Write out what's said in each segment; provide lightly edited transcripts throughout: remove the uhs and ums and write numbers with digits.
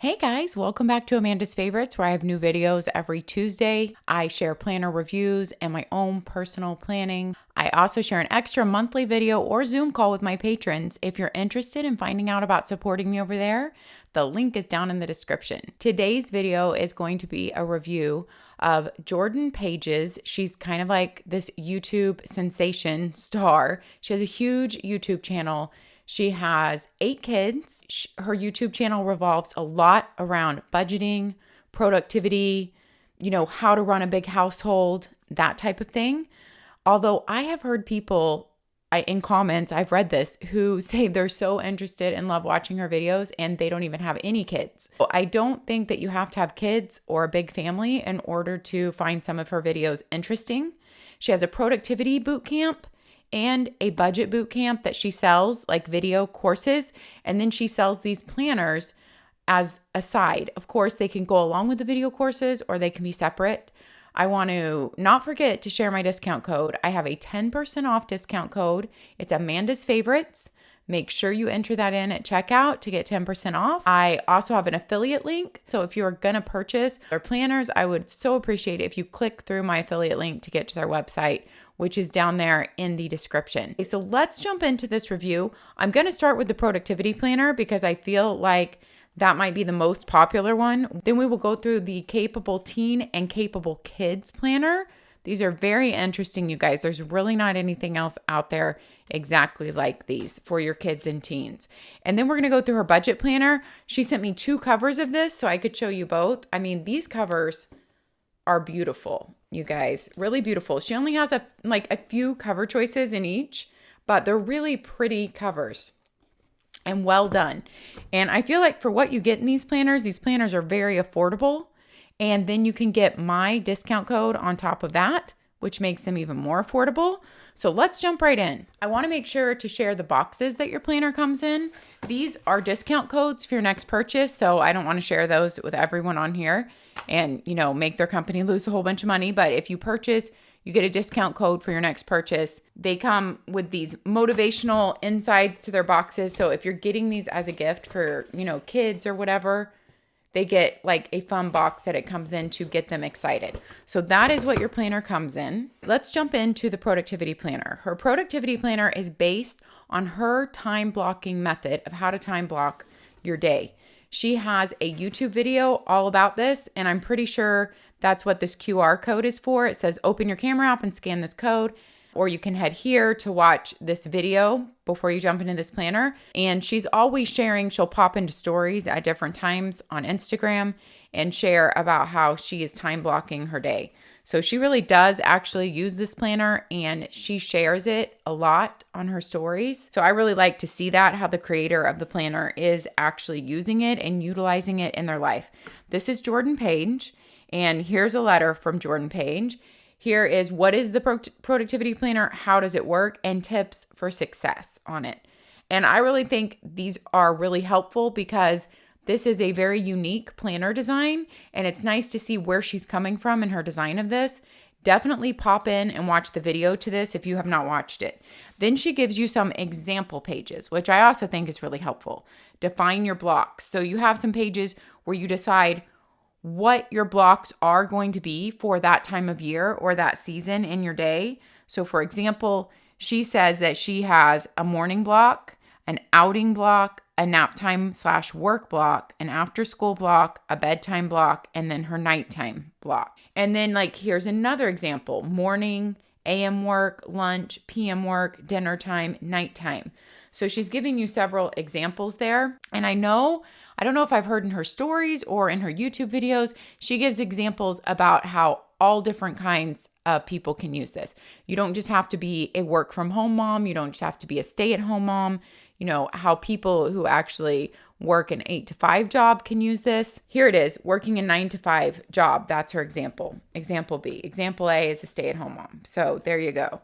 Hey guys, welcome back to Amanda's Favorites, where I have new videos every Tuesday. I share planner reviews and my own personal planning. I also share an extra monthly video or Zoom call with my patrons. If you're interested in finding out about supporting me over there, the link is down in the description. Today's video is going to be a review of Jordan Page's. She's kind of like this YouTube sensation star. She has a huge YouTube channel. She has 8 kids. Her YouTube channel revolves a lot around budgeting, productivity, how to run a big household, that type of thing. Although I have heard people in comments, I've read this, who say they're so interested and love watching her videos and they don't even have any kids. I don't think that you have to have kids or a big family in order to find some of her videos interesting. She has a productivity boot camp and a budget boot camp that she sells, like video courses, and then she sells these planners as a side. Of course, they can go along with the video courses or they can be separate. I want to not forget to share my discount code. I have a 10% off discount code. It's Amandasfavorites. Make sure you enter that in at checkout to get 10% off. I also have an affiliate link. So if you're going to purchase their planners, I would so appreciate it if you click through my affiliate link to get to their website, which is down there in the description. Okay, so let's jump into this review. I'm going to start with the productivity planner because I feel like that might be the most popular one. Then we will go through the capable teen and capable kids planner. These are very interesting, you guys. There's really not anything else out there exactly like these for your kids and teens. And then we're going to go through her budget planner. She sent me 2 covers of this so I could show you both. I mean, these covers are beautiful, you guys, really beautiful. She only has a few cover choices in each, but they're really pretty covers and well done. And I feel like for what you get in these planners are very affordable. And then you can get my discount code on top of that, which makes them even more affordable. So let's jump right in. I want to make sure to share the boxes that your planner comes in. These are discount codes for your next purchase. So I don't want to share those with everyone on here and, make their company lose a whole bunch of money. But if you purchase, you get a discount code for your next purchase. They come with these motivational insides to their boxes. So if you're getting these as a gift for, kids or whatever, they get like a fun box that it comes in to get them excited. So that is what your planner comes in. Let's jump into the productivity planner. Her productivity planner is based on her time blocking method of how to time block your day. She has a YouTube video all about this, and I'm pretty sure that's what this QR code is for. It says open your camera app and scan this code, or you can head here to watch this video before you jump into this planner. And she's always sharing, she'll pop into stories at different times on Instagram and share about how she is time blocking her day. So she really does actually use this planner and she shares it a lot on her stories. So I really like to see that, how the creator of the planner is actually using it and utilizing it in their life. This is Jordan Page, and here's a letter from Jordan Page. Here is what is the productivity planner, how does it work, and tips for success on it. And I really think these are really helpful because this is a very unique planner design, and it's nice to see where she's coming from in her design of this. Definitely pop in and watch the video to this if you have not watched it. Then she gives you some example pages, which I also think is really helpful. Define your blocks. So you have some pages where you decide what your blocks are going to be for that time of year or that season in your day. So for example, she says that she has a morning block, an outing block, a nap time / work block, an after school block, a bedtime block, and then her nighttime block. And then here's another example: morning, AM work, lunch, PM work, dinner time, nighttime. So she's giving you several examples there. And I don't know if I've heard in her stories or in her YouTube videos, she gives examples about how all different kinds of people can use this. You don't just have to be a work from home mom. You don't just have to be a stay-at-home mom. How people who actually work an 8 to 5 job can use this. Here it is, working a 9 to 5 job. That's her example. Example B. Example A is a stay-at-home mom. So there you go.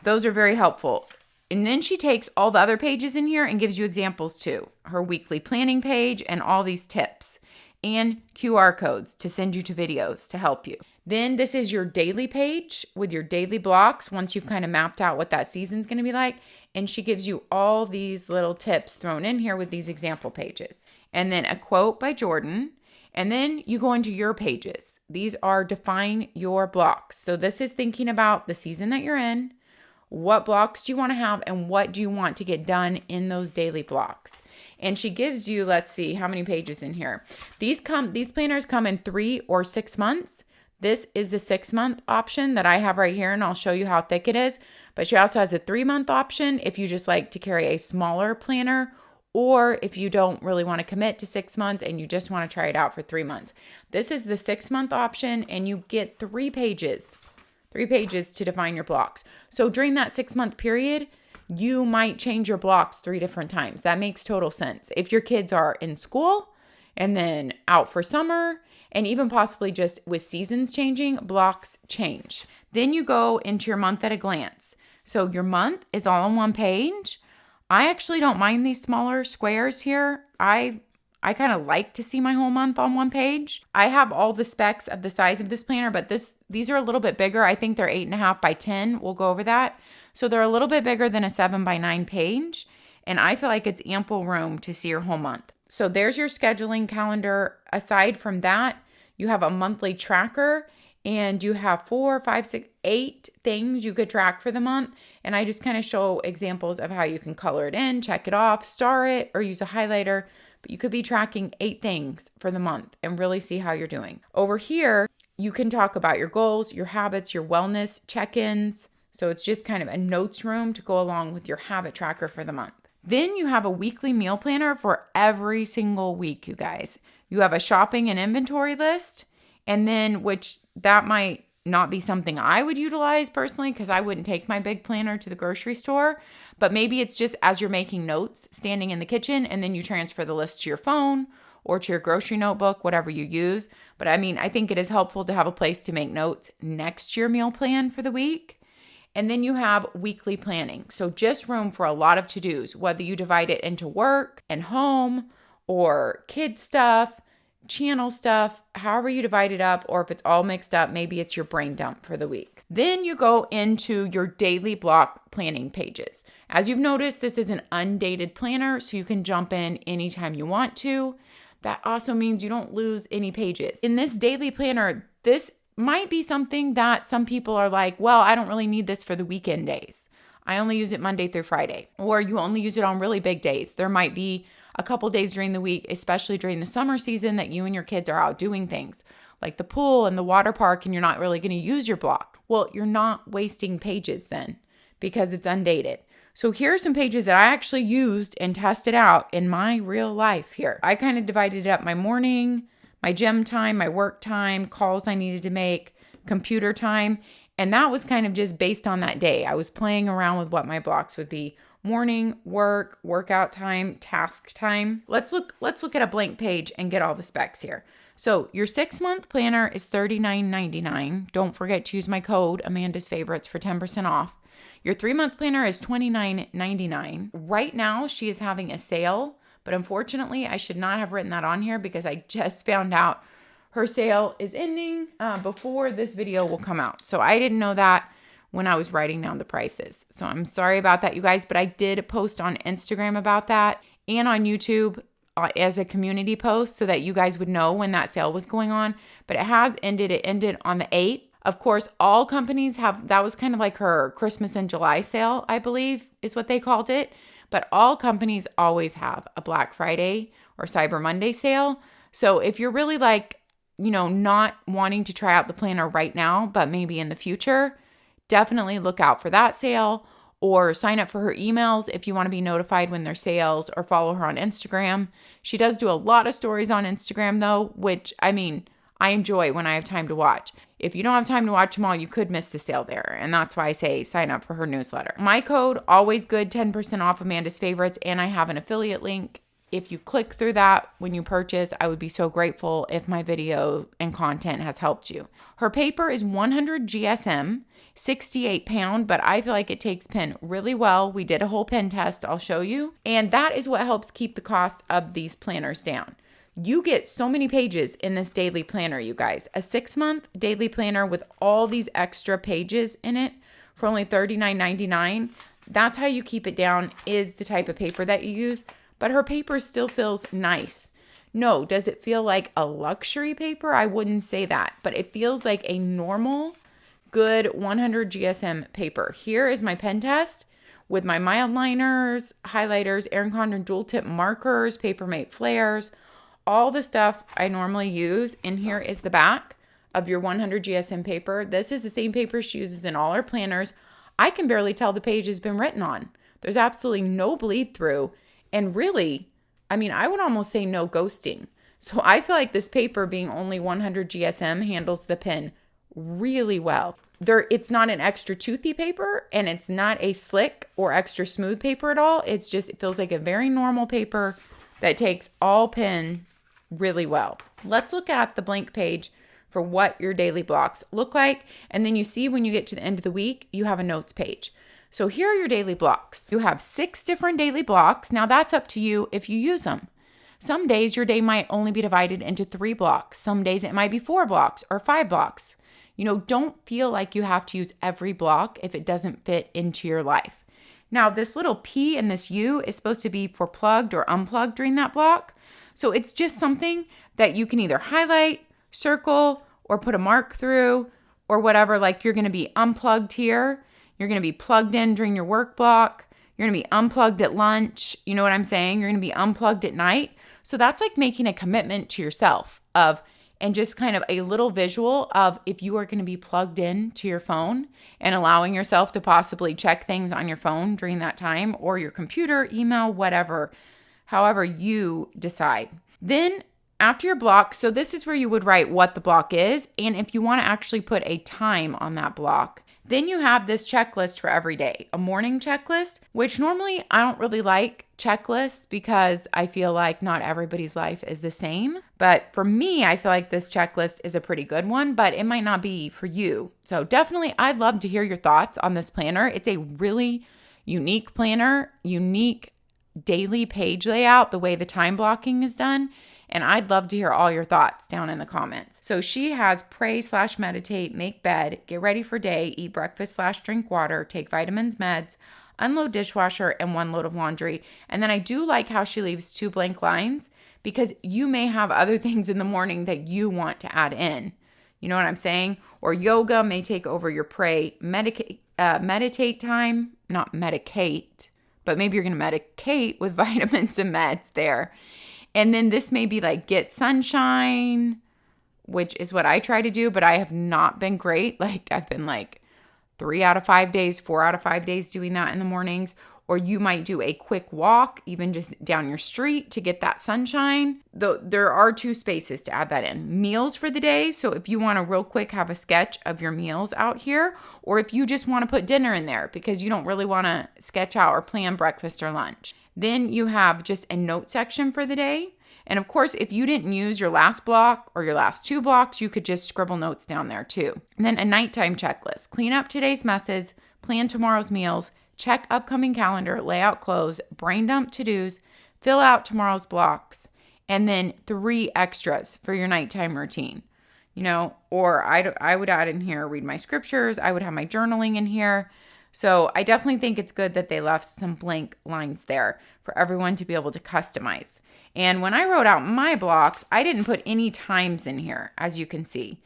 Those are very helpful. And then she takes all the other pages in here and gives you examples too. Her weekly planning page and all these tips and QR codes to send you to videos to help you. Then this is your daily page with your daily blocks once you've kind of mapped out what that season's going to be like. And she gives you all these little tips thrown in here with these example pages. and then a quote by Jordan. And then you go into your pages. These are define your blocks. So this is thinking about the season that you're in. What blocks do you want to have and what do you want to get done in those daily blocks? And she gives you, let's see, how many pages in here. These planners come in 3 or 6 months. This is the 6-month option that I have right here, and I'll show you how thick it is. But she also has a 3-month option if you just like to carry a smaller planner, or if you don't really want to commit to 6 months and you just want to try it out for 3 months. This is the 6-month option, and you get 3 pages. 3 pages to define your blocks. So during that 6-month period, you might change your blocks 3 different times. That makes total sense. If your kids are in school and then out for summer, and even possibly just with seasons changing, blocks change. Then you go into your month at a glance. So your month is all on one page. I actually don't mind these smaller squares here. I kind of like to see my whole month on one page. I have all the specs of the size of this planner, but these are a little bit bigger. I think they're 8.5 by 10. We'll go over that. So they're a little bit bigger than a 7 by 9 page. And I feel like it's ample room to see your whole month. So there's your scheduling calendar. Aside from that, you have a monthly tracker and you have 4, 5, 6, 8 things you could track for the month. And I just kind of show examples of how you can color it in, check it off, star it, or use a highlighter. But you could be tracking 8 things for the month and really see how you're doing. Over here, you can talk about your goals, your habits, your wellness check-ins. So it's just kind of a notes room to go along with your habit tracker for the month. Then you have a weekly meal planner for every single week, you guys. You have a shopping and inventory list, and then which that might not be something I would utilize personally because I wouldn't take my big planner to the grocery store. But maybe it's just as you're making notes, standing in the kitchen, and then you transfer the list to your phone or to your grocery notebook, whatever you use. But I mean, I think it is helpful to have a place to make notes next to your meal plan for the week. And then you have weekly planning. So just room for a lot of to-dos, whether you divide it into work and home or kid stuff, channel stuff, however you divide it up, or if it's all mixed up, maybe it's your brain dump for the week. Then you go into your daily block planning pages. As you've noticed, this is an undated planner, so you can jump in anytime you want to. That also means you don't lose any pages. In this daily planner, this might be something that some people are like, well, I don't really need this for the weekend days. I only use it Monday through Friday. Or you only use it on really big days. There might be a couple days during the week, especially during the summer season, that you and your kids are out doing things like the pool and the water park, and you're not really going to use your block. Well, you're not wasting pages then because it's undated. So here are some pages that I actually used and tested out in my real life here. I kind of divided it up: my morning, my gym time, my work time, calls I needed to make, computer time. And that was kind of just based on that day. I was playing around with what my blocks would be: morning, work, workout time, task time. Let's look at a blank page and get all the specs here. So your 6-month planner is $39.99. Don't forget to use my code Amandasfavorites for 10% off. Your 3-month planner is $29.99. Right now, she is having a sale, but unfortunately, I should not have written that on here because I just found out her sale is ending before this video will come out. So I didn't know that when I was writing down the prices. So I'm sorry about that, you guys, but I did post on Instagram about that and on YouTube as a community post so that you guys would know when that sale was going on. But it has ended. It ended on the 8th. Of course, all companies have, that was kind of like her Christmas and July sale, I believe is what they called it. But all companies always have a Black Friday or Cyber Monday sale. So if you're really like, not wanting to try out the planner right now, but maybe in the future, definitely look out for that sale or sign up for her emails if you want to be notified when there's sales, or follow her on Instagram. She does do a lot of stories on Instagram though, which I enjoy when I have time to watch. If you don't have time to watch them all, you could miss the sale there. And that's why I say sign up for her newsletter. My code, always good, 10% off Amanda's Favorites. And I have an affiliate link. If you click through that when you purchase, I would be so grateful if my video and content has helped you. Her paper is 100 GSM, 68 pound, but I feel like it takes pen really well. We did a whole pen test, I'll show you. And that is what helps keep the cost of these planners down. You get so many pages in this daily planner, you guys. A 6-month daily planner with all these extra pages in it for only $39.99. That's how you keep it down, is the type of paper that you use. But her paper still feels nice. No, does it feel like a luxury paper? I wouldn't say that, but it feels like a normal, good 100 GSM paper. Here is my pen test with my mild liners, highlighters, ERIN CONDREN dual tip markers, Papermate flares, all the stuff I normally use. And here is the back of your 100 GSM paper. This is the same paper she uses in all her planners. I can barely tell the page has been written on. There's absolutely no bleed through. And really, I mean, I would almost say no ghosting. So I feel like this paper, being only 100 GSM, handles the pen really well. It's not an extra toothy paper, and it's not a slick or extra smooth paper at all. It feels like a very normal paper that takes all pen really well. Let's look at the blank page for what your daily blocks look like. And then you see when you get to the end of the week, you have a notes page. So here are your daily blocks. You have 6 different daily blocks. Now that's up to you if you use them. Some days your day might only be divided into 3 blocks. Some days it might be 4 blocks or 5 blocks. Don't feel like you have to use every block if it doesn't fit into your life. Now, this little P and this U is supposed to be for plugged or unplugged during that block. So it's just something that you can either highlight, circle, or put a mark through, or whatever. Like, you're going to be unplugged here. You're going to be plugged in during your work block. You're going to be unplugged at lunch. You know what I'm saying? You're going to be unplugged at night. So that's like making a commitment to yourself and just kind of a little visual of if you are going to be plugged in to your phone and allowing yourself to possibly check things on your phone during that time, or your computer, email, whatever, however you decide. Then after your block, so this is where you would write what the block is, and if you want to actually put a time on that block. Then you have this checklist for every day, a morning checklist, which normally I don't really like checklists because I feel like not everybody's life is the same. But for me, I feel like this checklist is a pretty good one, but it might not be for you. So definitely, I'd love to hear your thoughts on this planner. It's a really unique planner, unique daily page layout, the way the time blocking is done. And I'd love to hear all your thoughts down in the comments. So she has pray/meditate, make bed, get ready for day, eat breakfast/drink water, take vitamins, meds, unload dishwasher, and 1 load of laundry. And then I do like how she leaves 2 blank lines because you may have other things in the morning that you want to add in. You know what I'm saying? Or yoga may take over your meditate time, not medicate, but maybe you're going to medicate with vitamins and meds there. And then this may be like get sunshine, which is what I try to do, but I have not been great. Like, I've been like 3 out of 5 days, 4 out of 5 days doing that in the mornings. Or you might do a quick walk, even just down your street to get that sunshine. Though there are 2 spaces to add that in. Meals for the day. So if you want to real quick have a sketch of your meals out here, or if you just want to put dinner in there because you don't really want to sketch out or plan breakfast or lunch. Then you have just a note section for the day. And of course, if you didn't use your last block or your last 2 blocks, you could just scribble notes down there too. And then a nighttime checklist. Clean up today's messes, plan tomorrow's meals, check upcoming calendar, lay out clothes, brain dump to-dos, fill out tomorrow's blocks, and then 3 extras for your nighttime routine. Or I would add in here, read my scriptures. I would have my journaling in here. So I definitely think it's good that they left some blank lines there for everyone to be able to customize. And when I wrote out my blocks, I didn't put any times in here, as you can see,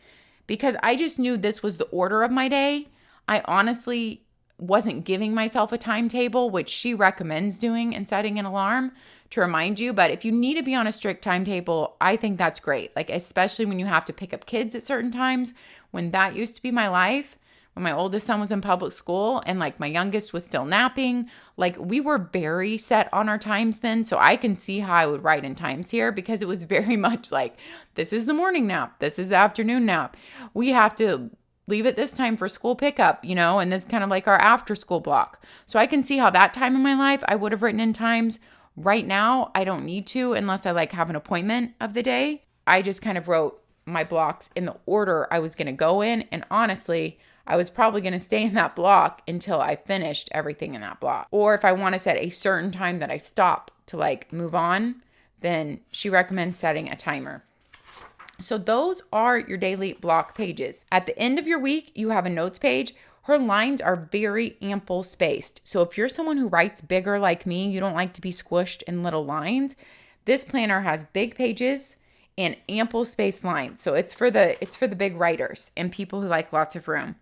because I just knew this was the order of my day. I honestly wasn't giving myself a timetable, which she recommends doing and setting an alarm to remind you. But if you need to be on a strict timetable, I think that's great. Like, especially when you have to pick up kids at certain times, when that used to be my life. When my oldest son was in public school and like my youngest was still napping, like we were very set on our times then. So I can see how I would write in times here because it was very much like, this is the morning nap. This is the afternoon nap. We have to leave at this time for school pickup, and this is kind of like our after school block. So I can see how that time in my life I would have written in times. Right now, I don't need to unless I like have an appointment of the day. I just kind of wrote my blocks in the order I was going to go in. And honestly, I was probably going to stay in that block until I finished everything in that block. Or if I want to set a certain time that I stop to like move on, then she recommends setting a timer. So those are your daily block pages. At the end of your week, you have a notes page. Her lines are very ample spaced. So if you're someone who writes bigger like me, you don't like to be squished in little lines, This planner has big pages and ample space lines. So it's for the big writers and people who like lots of room.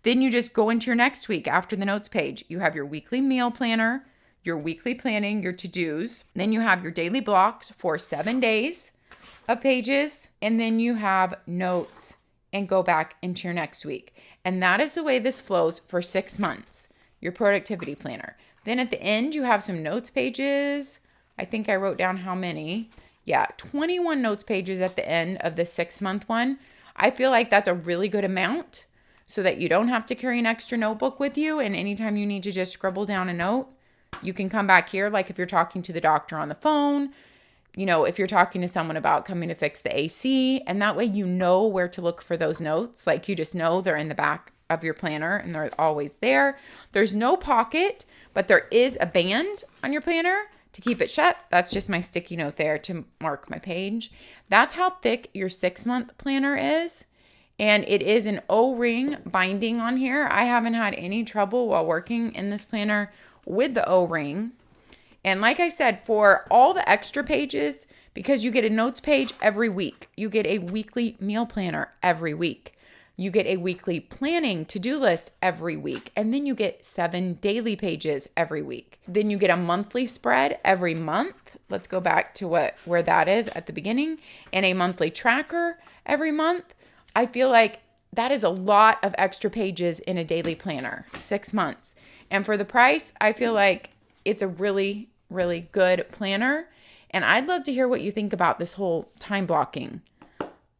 Then you just go into your next week after the notes page. You have your weekly meal planner, your weekly planning, your to-dos. Then you have your daily blocks for 7 days of pages. And then you have notes and go back into your next week. And that is the way this flows for 6 months, your productivity planner. Then at the end, you have some notes pages. I think I wrote down how many. Yeah, 21 notes pages at the end of the 6-month one. I feel like that's a really good amount so that you don't have to carry an extra notebook with you. And anytime you need to just scribble down a note, you can come back here. Like if you're talking to the doctor on the phone, you know, if you're talking to someone about coming to fix the AC, and that way you know where to look for those notes. Like you just know they're in the back of your planner and they're always there. There's no pocket, but there is a band on your planner to keep it shut. That's just my sticky note there to mark my page. That's how thick your 6-month planner is. And it is an O-ring binding on here. I haven't had any trouble while working in this planner with the O-ring. And like I said, for all the extra pages, because you get a notes page every week, you get a weekly meal planner every week. You get a weekly planning to-do list every week. And then you get 7 daily pages every week. Then you get a monthly spread every month. Let's go back to where that is at the beginning. And a monthly tracker every month. I feel like that is a lot of extra pages in a daily planner, 6 months. And for the price, I feel like it's a really, really good planner. And I'd love to hear what you think about this whole time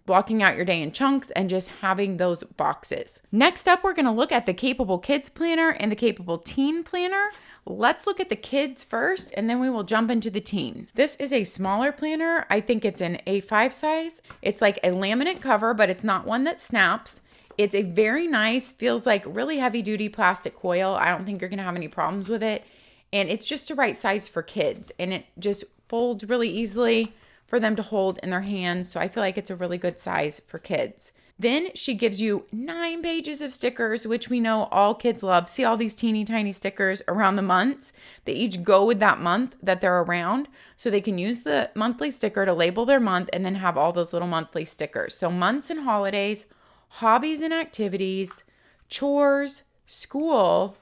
blocking out your day in chunks and just having those boxes. Next up, we're going to look at the Capable Kids Planner and the Capable Teen Planner. Let's look at the kids first, and then we will jump into the teen. This is a smaller planner. I think it's an A5 size. It's like a laminate cover, but it's not one that snaps. It's a very nice, feels like really heavy duty plastic coil. I don't think you're going to have any problems with it. And it's just the right size for kids. And it just folds really easily for them to hold in their hands. So I feel like it's a really good size for kids. Then she gives you 9 pages of stickers, which we know all kids love. See all these teeny tiny stickers around the months? They each go with that month that they're around. So they can use the monthly sticker to label their month and then have all those little monthly stickers. So months and holidays, hobbies and activities, chores, school,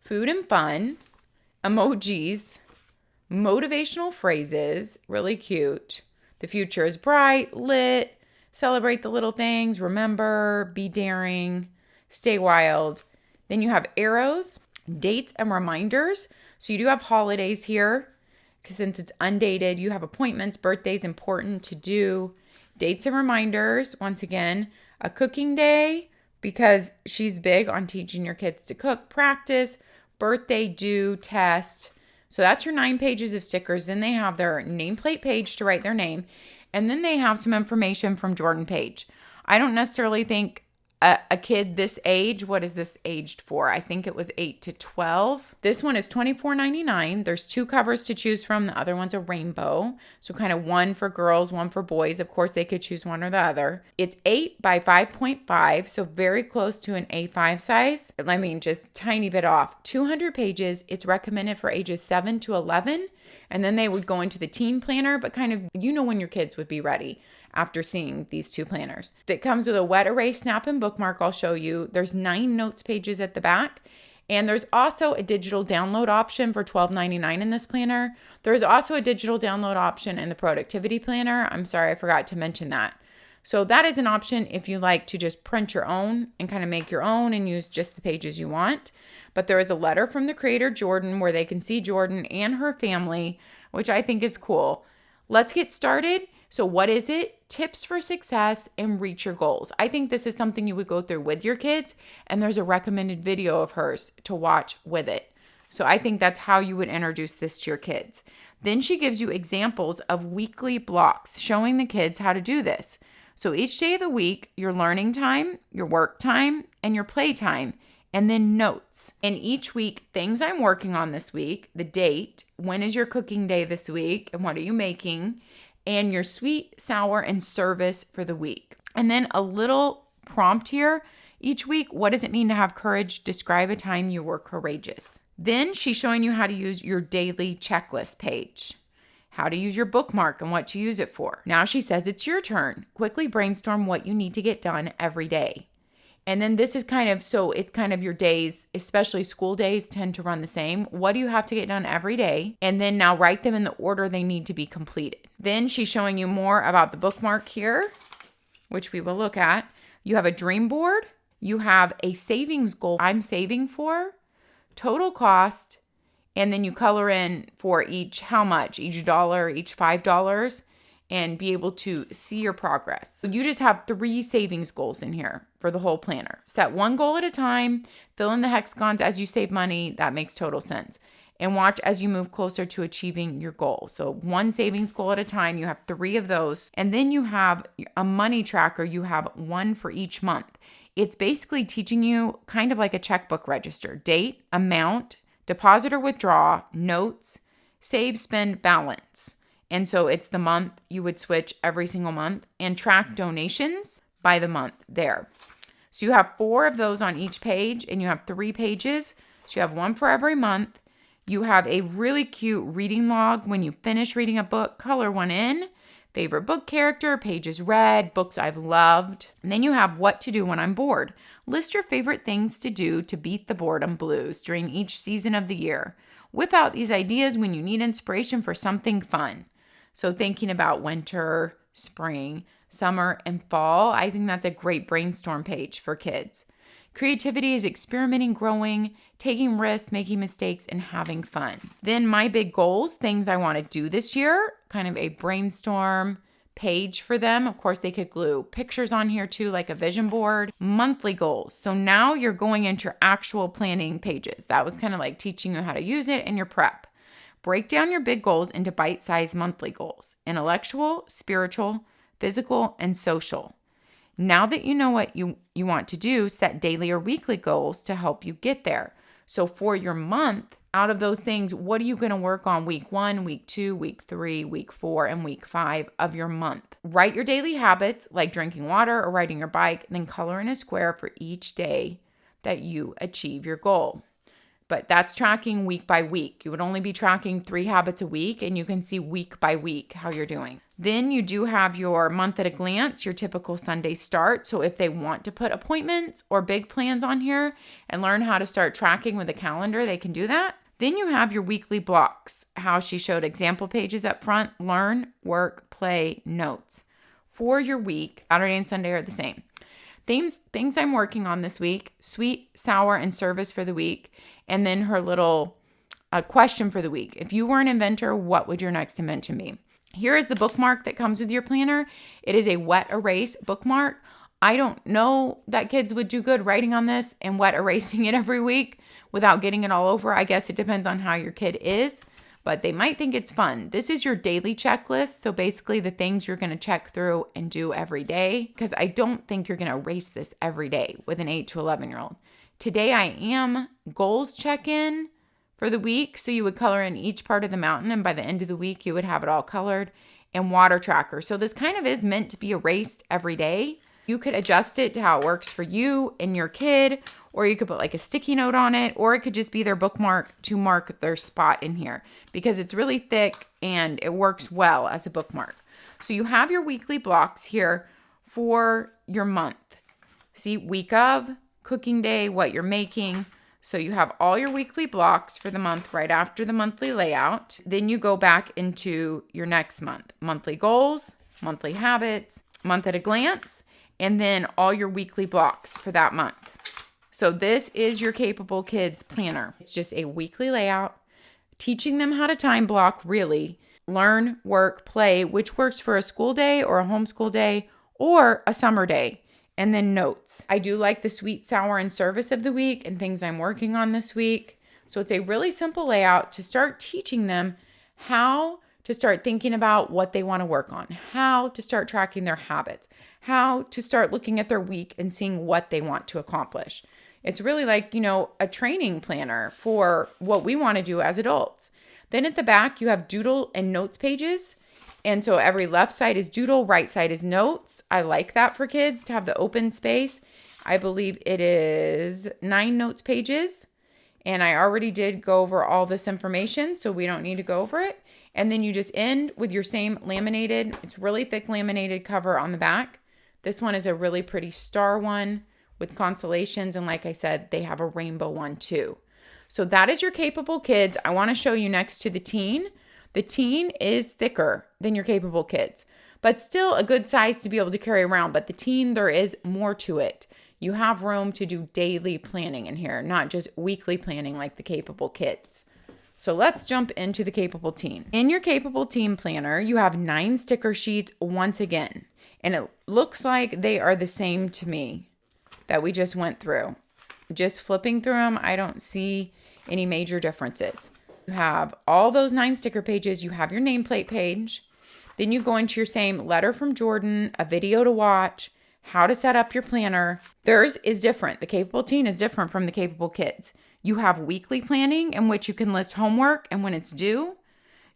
food and fun, emojis, motivational phrases, really cute. The future is bright, lit, celebrate the little things, remember, be daring, stay wild. Then you have arrows, dates, and reminders. So you do have holidays here because since it's undated, you have appointments, birthdays, important to do, dates and reminders. Once again, a cooking day because she's big on teaching your kids to cook, practice, birthday due, test. So that's your 9 pages of stickers. Then they have their nameplate page to write their name. And then they have some information from Jordan Page. I don't necessarily think a kid this age, what is this aged for? I think it was 8 to 12. This one is $24.99. There's 2 covers to choose from. The other one's a rainbow. So kind of one for girls, one for boys. Of course, they could choose one or the other. It's 8 by 5.5, so very close to an A5 size. I mean, just tiny bit off. 200 pages. It's recommended for ages 7 to 11. And then they would go into the teen planner, but kind of, you know when your kids would be ready after seeing these 2 planners. It comes with a wet erase, snap, and bookmark I'll show you. There's 9 notes pages at the back. And there's also a digital download option for $12.99 in this planner. There's also a digital download option in the productivity planner. I'm sorry, I forgot to mention that. So that is an option if you like to just print your own and kind of make your own and use just the pages you want. But there is a letter from the creator, Jordan, where they can see Jordan and her family, which I think is cool. Let's get started. So what is it? Tips for success and reach your goals. I think this is something you would go through with your kids, and there's a recommended video of hers to watch with it. So I think that's how you would introduce this to your kids. Then she gives you examples of weekly blocks showing the kids how to do this. So each day of the week, your learning time, your work time, and your play time, and then notes. And each week, things I'm working on this week, the date, when is your cooking day this week, and what are you making, and your sweet, sour, and service for the week. And then a little prompt here. Each week, what does it mean to have courage? Describe a time you were courageous. Then she's showing you how to use your daily checklist page. how to use your bookmark and what to use it for. Now she says it's your turn. Quickly brainstorm what you need to get done every day. And then this is it's kind of your days, especially school days tend to run the same. What do you have to get done every day? And then now write them in the order they need to be completed. Then she's showing you more about the bookmark here, which we will look at. You have a dream board. You have a savings goal I'm saving for, total cost, and then you color in for each how much, each dollar, each $5, and be able to see your progress. So you just have 3 savings goals in here for the whole planner. Set one goal at a time, fill in the hexagons as you save money. That makes total sense. And watch as you move closer to achieving your goal. So one savings goal at a time, you have 3 of those. And then you have a money tracker. You have one for each month. It's basically teaching you kind of like a checkbook register: date, amount, deposit or withdraw, notes, save, spend, balance. And so it's the month you would switch every single month, and track donations by the month there. So you have 4 of those on each page, and you have 3 pages. So you have one for every month. You have a really cute reading log. When you finish reading a book, color one in. Favorite book character, pages read, books I've loved. And then you have what to do when I'm bored. List your favorite things to do to beat the boredom blues during each season of the year. Whip out these ideas when you need inspiration for something fun. So thinking about winter, spring, summer, and fall, I think that's a great brainstorm page for kids. Creativity is experimenting, growing, taking risks, making mistakes, and having fun. Then my big goals, things I want to do this year, kind of a brainstorm page for them. Of course, they could glue pictures on here too, like a vision board. Monthly goals. So now you're going into your actual planning pages. That was kind of like teaching you how to use it in your prep. Break down your big goals into bite-sized monthly goals: intellectual, spiritual, physical, and social. Now that you know what you want to do, set daily or weekly goals to help you get there. So for your month, out of those things, what are you going to work on week 1, week 2, week 3, week 4, and week 5 of your month? Write your daily habits like drinking water or riding your bike, and then color in a square for each day that you achieve your goal. But that's tracking week by week. You would only be tracking 3 habits a week, and you can see week by week how you're doing. Then you do have your month at a glance, your typical Sunday start. So if they want to put appointments or big plans on here and learn how to start tracking with a calendar, they can do that. Then you have your weekly blocks, how she showed example pages up front: learn, work, play, notes. For your week, Saturday and Sunday are the same. Things I'm working on this week: sweet, sour, and service for the week. And then her little question for the week: if you were an inventor, what would your next invention be? Here is the bookmark that comes with your planner. It is a wet erase bookmark. I don't know that kids would do good writing on this and wet erasing it every week without getting it all over. I guess it depends on how your kid is, but they might think it's fun. This is your daily checklist. So basically the things you're going to check through and do every day, because I don't think you're going to erase this every day with an 8 to 11-year-old. Today I am goals check-in for the week. So you would color in each part of the mountain, and by the end of the week, you would have it all colored. And water tracker. So this kind of is meant to be erased every day. You could adjust it to how it works for you and your kid, or you could put like a sticky note on it, or it could just be their bookmark to mark their spot in here, because it's really thick and it works well as a bookmark. So you have your weekly blocks here for your month. See, week of, cooking day, what you're making. So you have all your weekly blocks for the month right after the monthly layout. Then you go back into your next month. Monthly goals, monthly habits, month at a glance, and then all your weekly blocks for that month. So this is your Capable Kids planner. It's just a weekly layout, teaching them how to time block, really. Learn, work, play, which works for a school day or a homeschool day or a summer day. And then notes. I do like the sweet, sour, and service of the week and things I'm working on this week. So it's a really simple layout to start teaching them how to start thinking about what they want to work on, how to start tracking their habits, how to start looking at their week and seeing what they want to accomplish. It's really like, a training planner for what we want to do as adults. Then at the back, you have doodle and notes pages. And so every left side is doodle, right side is notes. I like that for kids to have the open space. I believe it is 9 notes pages. And I already did go over all this information, so we don't need to go over it. And then you just end with your same laminated, it's really thick laminated cover on the back. This one is a really pretty star one with constellations. And like I said, they have a rainbow one too. So that is your Capable Kids. I want to show you next to the teen. The teen is thicker than your Capable Kids, but still a good size to be able to carry around. But the teen, there is more to it. You have room to do daily planning in here, not just weekly planning like the Capable Kids. So let's jump into the Capable Teen. In your Capable Teen Planner, you have 9 sticker sheets once again. And it looks like they are the same to me that we just went through. Just flipping through them, I don't see any major differences. You have all those 9 sticker pages. You have your nameplate page. Then you go into your same letter from Jordan, a video to watch, how to set up your planner. Theirs is different. The Capable Teen is different from the Capable Kids. You have weekly planning in which you can list homework and when it's due.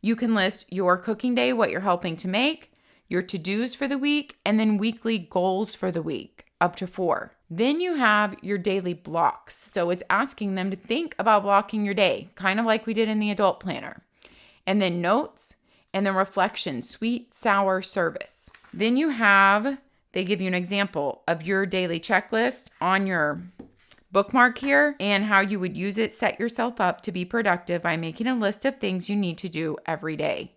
You can list your cooking day, what you're helping to make, your to-dos for the week, and then weekly goals for the week, up to 4. Then you have your daily blocks. So it's asking them to think about blocking your day, kind of like we did in the adult planner. And then notes, and then reflection, sweet, sour, service. Then you have, they give you an example of your daily checklist on your bookmark here and how you would use it. Set yourself up to be productive by making a list of things you need to do every day.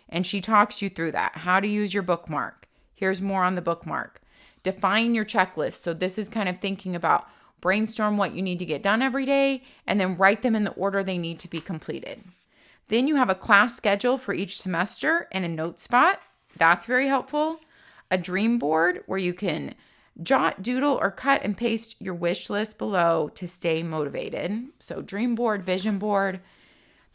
And she talks you through that, how to use your bookmark. Here's more on the bookmark. Define your checklist. So this is kind of thinking about brainstorm what you need to get done every day and then write them in the order they need to be completed. Then you have a class schedule for each semester and a note spot. That's very helpful. A dream board where you can jot, doodle, or cut and paste your wish list below to stay motivated. So dream board, vision board.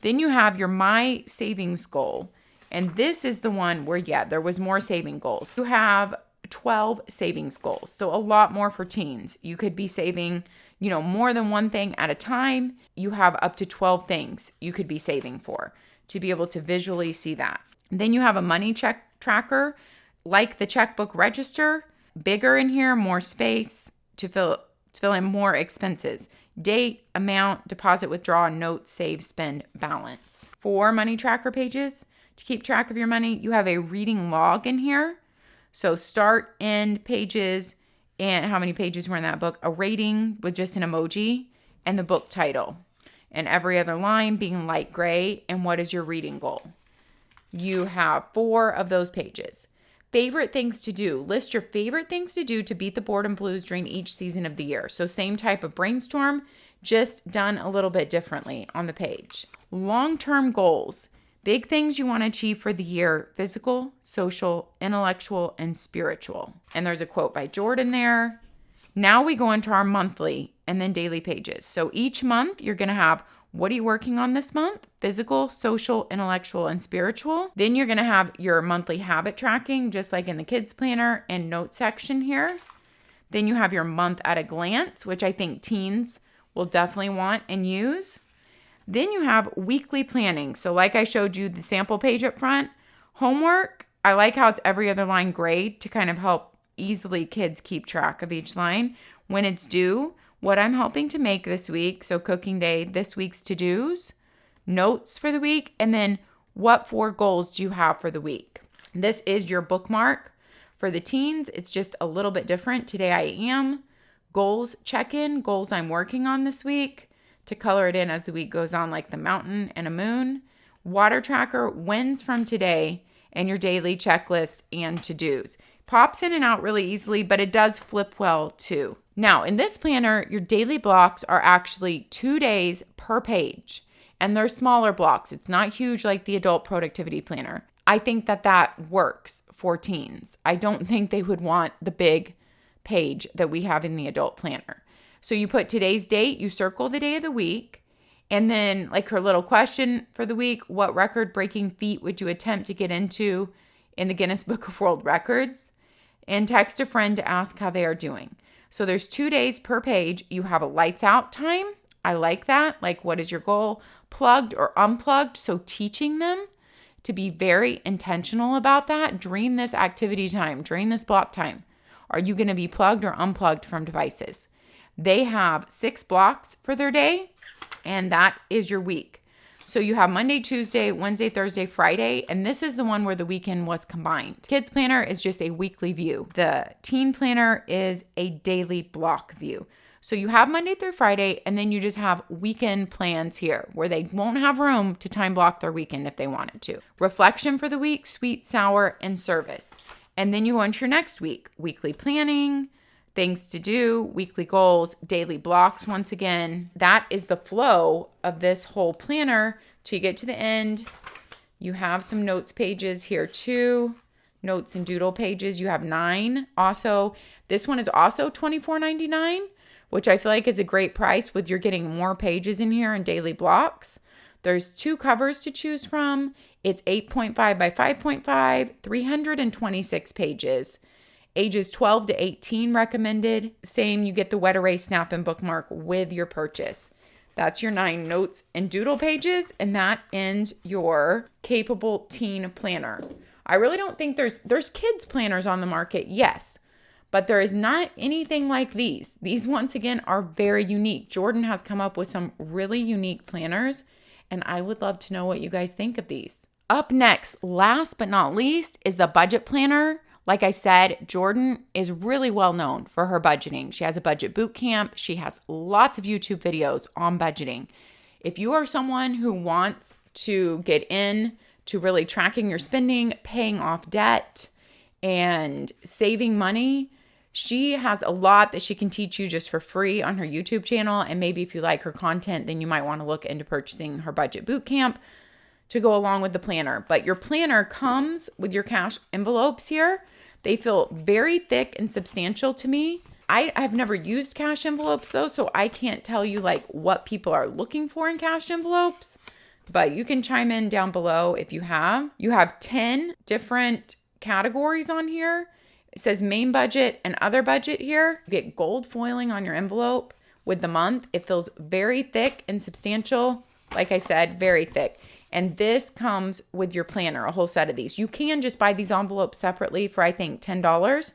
Then you have your My Savings Goal. And this is the one where, there was more saving goals. You have 12 savings goals. So a lot more for teens. You could be saving, more than one thing at a time. You have up to 12 things you could be saving for to be able to visually see that. And then you have a money check tracker like the checkbook register. Bigger in here, more space to fill in more expenses. Date, amount, deposit, withdraw, note, save, spend, balance. 4 money tracker pages to keep track of your money. You have a reading log in here. So start, end pages, and how many pages were in that book. A rating with just an emoji and the book title. And every other line being light gray. And what is your reading goal? You have 4 of those pages. Favorite things to do. List your favorite things to do to beat the boredom blues during each season of the year. So same type of brainstorm, just done a little bit differently on the page. Long-term goals. Big things you want to achieve for the year: physical, social, intellectual, and spiritual. And there's a quote by Jordan there. Now we go into our monthly and then daily pages. So each month you're going to have, what are you working on this month? Physical, social, intellectual, and spiritual. Then you're going to have your monthly habit tracking, just like in the kids planner and note section here. Then you have your month at a glance, which I think teens will definitely want and use. Then you have weekly planning. So like I showed you the sample page up front, homework. I like how it's every other line grade to kind of help easily kids keep track of each line. When it's due, what I'm helping to make this week, so cooking day, this week's to-dos, notes for the week, and then what 4 goals do you have for the week? This is your bookmark. For the teens, it's just a little bit different. Today I am. Goals check-in, goals I'm working on this week, to color it in as the week goes on, like the mountain and a moon. Water tracker, wins from today, and your daily checklist and to-dos. Pops in and out really easily, but it does flip well too. Now, in this planner, your daily blocks are actually 2 days per page, and they're smaller blocks. It's not huge like the adult productivity planner. I think that works for teens. I don't think they would want the big page that we have in the adult planner. So you put today's date, you circle the day of the week, and then like her little question for the week, what record-breaking feat would you attempt to get into in the Guinness Book of World Records? And text a friend to ask how they are doing. So there's 2 days per page. You have a lights out time. I like that. Like, what is your goal? Plugged or unplugged. So teaching them to be very intentional about that during this activity time, during this block time. Are you going to be plugged or unplugged from devices? They have 6 blocks for their day, and that is your week. So you have Monday, Tuesday, Wednesday, Thursday, Friday, and this is the one where the weekend was combined. Kids planner is just a weekly view. The teen planner is a daily block view. So you have Monday through Friday, and then you just have weekend plans here where they won't have room to time block their weekend if they wanted to. Reflection for the week, sweet, sour, and service. And then you go into your next week, weekly planning, things to do, weekly goals, daily blocks. Once again, that is the flow of this whole planner till you get to the end. You have some notes pages here too, notes and doodle pages. You have 9. Also, this one is also $24.99, which I feel like is a great price with you're getting more pages in here and daily blocks. There's 2 covers to choose from. It's 8.5 by 5.5, 326 pages. Ages 12 to 18 recommended. Same, you get the wet erase snap and bookmark with your purchase. That's your 9 notes and doodle pages, and that ends your capable teen planner. I really don't think there's kids planners on the market, yes, but there is not anything like these. These, once again, are very unique. Jordan has come up with some really unique planners, and I would love to know what you guys think of these. Up next, last but not least, is the budget planner. Like I said, Jordan is really well known for her budgeting. She has a budget boot camp. She has lots of YouTube videos on budgeting. If you are someone who wants to get in to really tracking your spending, paying off debt, and saving money, she has a lot that she can teach you just for free on her YouTube channel. And maybe if you like her content, then you might want to look into purchasing her budget boot camp to go along with the planner. But your planner comes with your cash envelopes here. They feel very thick and substantial to me. I've never used cash envelopes though, so I can't tell you like what people are looking for in cash envelopes, but you can chime in down below if you have. You have 10 different categories on here. It says main budget and other budget here. You get gold foiling on your envelope with the month. It feels very thick and substantial. Like I said, very thick. And this comes with your planner, a whole set of these. You can just buy these envelopes separately for, I think, $10,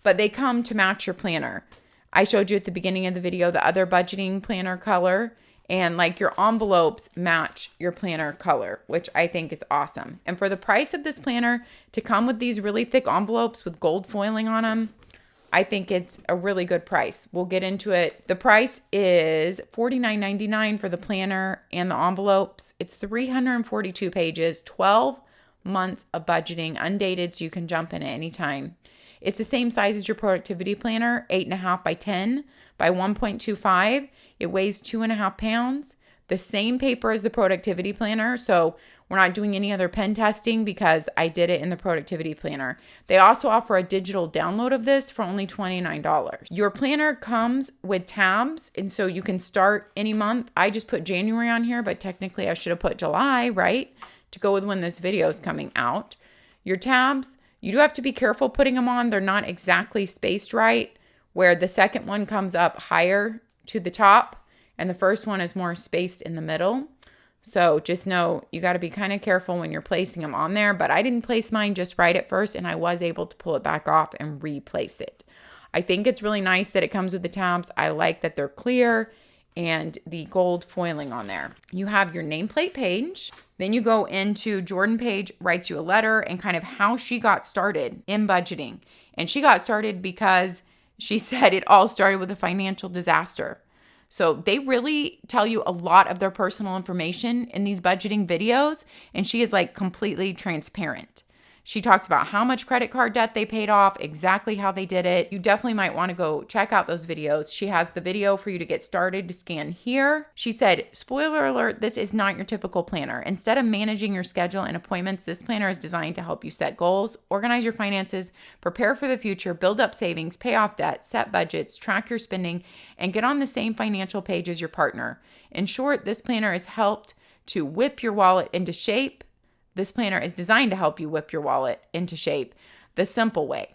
but they come to match your planner. I showed you at the beginning of the video the other budgeting planner color, and like your envelopes match your planner color, which I think is awesome. And for the price of this planner to come with these really thick envelopes with gold foiling on them, I think it's a really good price. We'll get into it. The price is $49.99 for the planner and the envelopes. It's 342 pages, 12 months of budgeting, undated, so you can jump in at any time. It's the same size as your productivity planner, 8.5 by 10 by 1.25. It weighs 2.5 pounds. The same paper as the productivity planner, so we're not doing any other pen testing because I did it in the productivity planner. They also offer a digital download of this for only $29. Your planner comes with tabs, and so you can start any month. I just put January on here, but technically I should have put July, right? To go with when this video is coming out. Your tabs, you do have to be careful putting them on. They're not exactly spaced right, where the second one comes up higher to the top and the first one is more spaced in the middle. So just know you got to be kind of careful when you're placing them on there, but I didn't place mine just right at first, and I was able to pull it back off and replace it. I think it's really nice that it comes with the tabs. I like that they're clear and the gold foiling on there. You have your nameplate page. Then you go into Jordan Page writes you a letter and kind of how she got started in budgeting. And she got started because she said it all started with a financial disaster. So they really tell you a lot of their personal information in these budgeting videos, and she is like completely transparent. She talks about how much credit card debt they paid off, exactly how they did it. You definitely might want to go check out those videos. She has the video for you to get started to scan here. She said, spoiler alert, this is not your typical planner. Instead of managing your schedule and appointments, this planner is designed to help you set goals, organize your finances, prepare for the future, build up savings, pay off debt, set budgets, track your spending, and get on the same financial page as your partner. In short, this planner is helped to whip your wallet into shape. This planner is designed to help you whip your wallet into shape the simple way.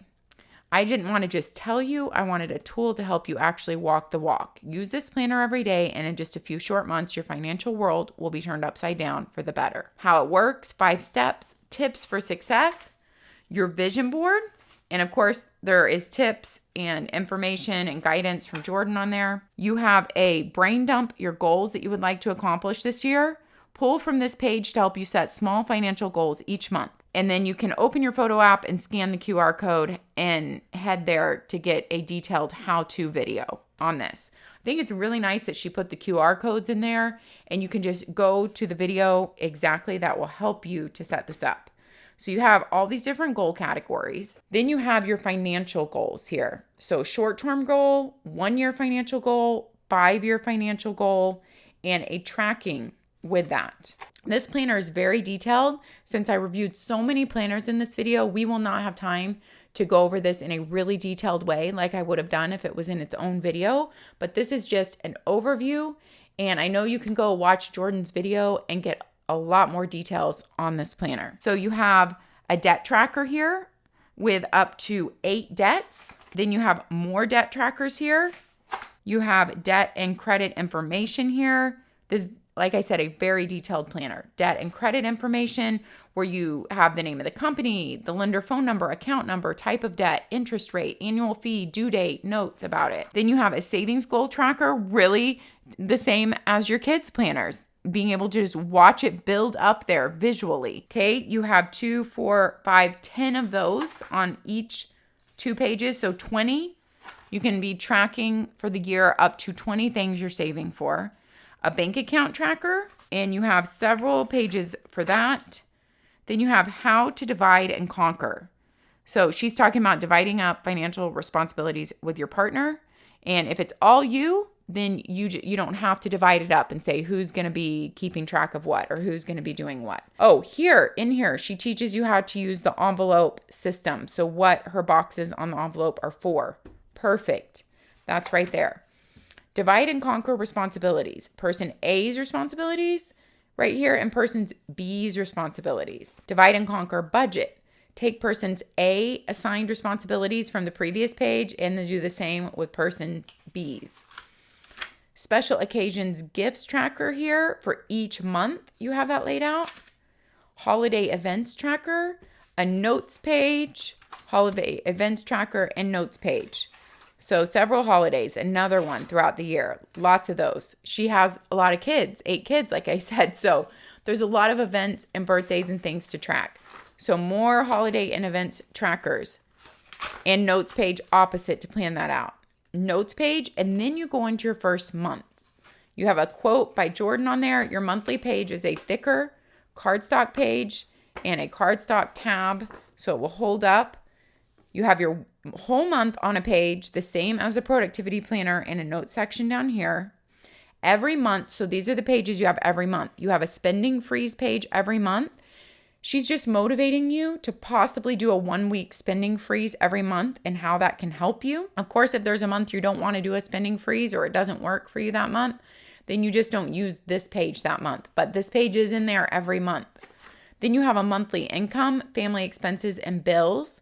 I didn't want to just tell you, I wanted a tool to help you actually walk the walk. Use this planner every day, and in just a few short months, your financial world will be turned upside down for the better. How it works, 5 steps, tips for success, your vision board, and of course, there is tips and information and guidance from Jordan on there. You have a brain dump, your goals that you would like to accomplish this year. Pull from this page to help you set small financial goals each month. And then you can open your photo app and scan the QR code and head there to get a detailed how-to video on this. I think it's really nice that she put the QR codes in there and you can just go to the video exactly that will help you to set this up. So you have all these different goal categories. Then you have your financial goals here. So short-term goal, 1-year financial goal, 5-year financial goal, and a tracking with that. This planner is very detailed. Since I reviewed so many planners in this video, we will not have time to go over this in a really detailed way like I would have done if it was in its own video. But this is just an overview. And I know you can go watch Jordan's video and get a lot more details on this planner. So you have a debt tracker here with up to 8 debts. Then you have more debt trackers here. You have debt and credit information here. This is, like I said, a very detailed planner. Debt and credit information where you have the name of the company, the lender phone number, account number, type of debt, interest rate, annual fee, due date, notes about it. Then you have a savings goal tracker, really the same as your kids' planners, being able to just watch it build up there visually. Okay, you have 2, 4, 5, 10 of those on each 2 pages, so 20. You can be tracking for the year up to 20 things you're saving for. A bank account tracker, and you have several pages for that. Then you have how to divide and conquer. So she's talking about dividing up financial responsibilities with your partner. And if it's all you, then you don't have to divide it up and say who's going to be keeping track of what or who's going to be doing what. Oh, in here, she teaches you how to use the envelope system. So what her boxes on the envelope are for. Perfect. That's right there. Divide and conquer responsibilities. Person A's responsibilities right here and person B's responsibilities. Divide and conquer budget. Take person A assigned responsibilities from the previous page and then do the same with person B's. Special occasions gifts tracker here for each month. You have that laid out. Holiday events tracker, a notes page, holiday events tracker, and notes page. So several holidays, another one throughout the year, lots of those. She has a lot of kids, 8 kids, like I said. So there's a lot of events and birthdays and things to track. So more holiday and events trackers and notes page opposite to plan that out. Notes page, and then you go into your first month. You have a quote by Jordan on there. Your monthly page is a thicker cardstock page and a cardstock tab, so it will hold up. You have your whole month on a page, the same as a productivity planner, in a note section down here. Every month, so these are the pages you have every month. You have a spending freeze page every month. She's just motivating you to possibly do a 1-week spending freeze every month and how that can help you. Of course, if there's a month you don't want to do a spending freeze or it doesn't work for you that month, then you just don't use this page that month. But this page is in there every month. Then you have a monthly income, family expenses, and bills.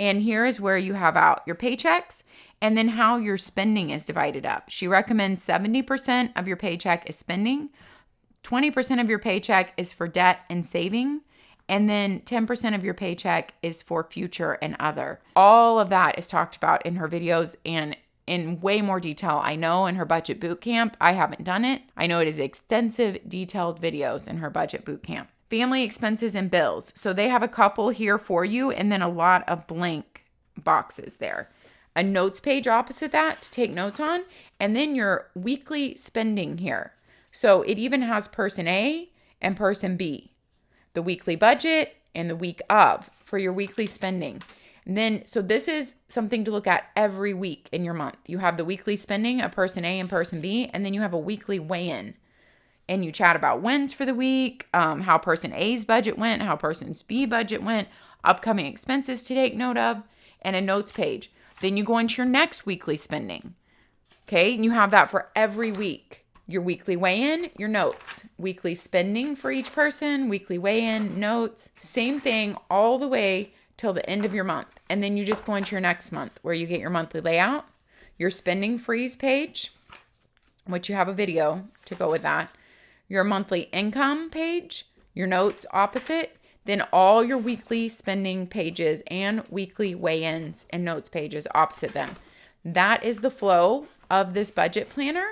And here is where you have out your paychecks and then how your spending is divided up. She recommends 70% of your paycheck is spending, 20% of your paycheck is for debt and saving, and then 10% of your paycheck is for future and other. All of that is talked about in her videos and in way more detail. I know in her budget boot camp, I haven't done it. I know it is extensive, detailed videos in her budget boot camp. Family expenses and bills. So they have a couple here for you and then a lot of blank boxes there. A notes page opposite that to take notes on, and then your weekly spending here. So it even has person A and person B, the weekly budget and the week of for your weekly spending. And then, so this is something to look at every week in your month. You have the weekly spending of person A and person B, and then you have a weekly weigh-in. And you chat about wins for the week, how person A's budget went, how person B's budget went, upcoming expenses to take note of, and a notes page. Then you go into your next weekly spending. Okay, and you have that for every week. Your weekly weigh-in, your notes. Weekly spending for each person, weekly weigh-in, notes. Same thing all the way till the end of your month. And then you just go into your next month where you get your monthly layout, your spending freeze page, which you have a video to go with that. Your monthly income page, your notes opposite, then all your weekly spending pages and weekly weigh-ins and notes pages opposite them. That is the flow of this budget planner.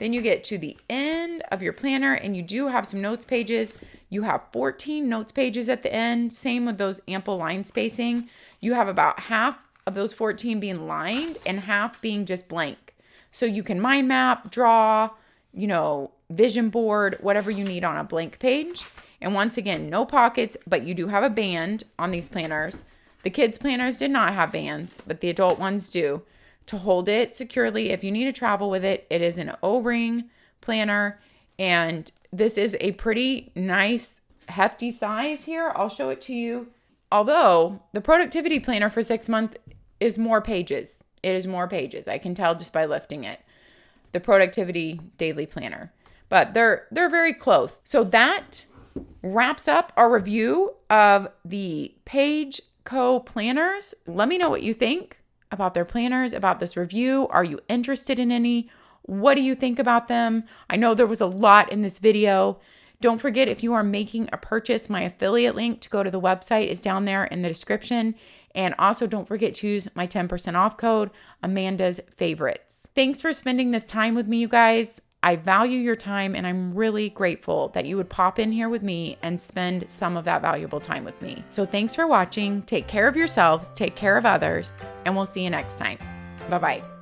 Then you get to the end of your planner and you do have some notes pages. You have 14 notes pages at the end. Same with those ample line spacing. You have about half of those 14 being lined and half being just blank. So you can mind map, draw, you know, vision board, whatever you need on a blank page. And once again, no pockets, but you do have a band on these planners. The kids' planners did not have bands, but the adult ones do, to hold it securely. If you need to travel with it, it is an O-ring planner. And this is a pretty nice, hefty size here. I'll show it to you. Although the productivity planner for 6 months is more pages. It is more pages. I can tell just by lifting it. The productivity daily planner. But they're very close. So that wraps up our review of the Page Co planners. Let me know what you think about their planners, about this review. Are you interested in any? What do you think about them? I know there was a lot in this video. Don't forget, if you are making a purchase, my affiliate link to go to the website is down there in the description. And also don't forget to use my 10% off code, Amandasfavorites. Thanks for spending this time with me, you guys. I value your time and I'm really grateful that you would pop in here with me and spend some of that valuable time with me. So thanks for watching. Take care of yourselves, take care of others, and we'll see you next time. Bye-bye.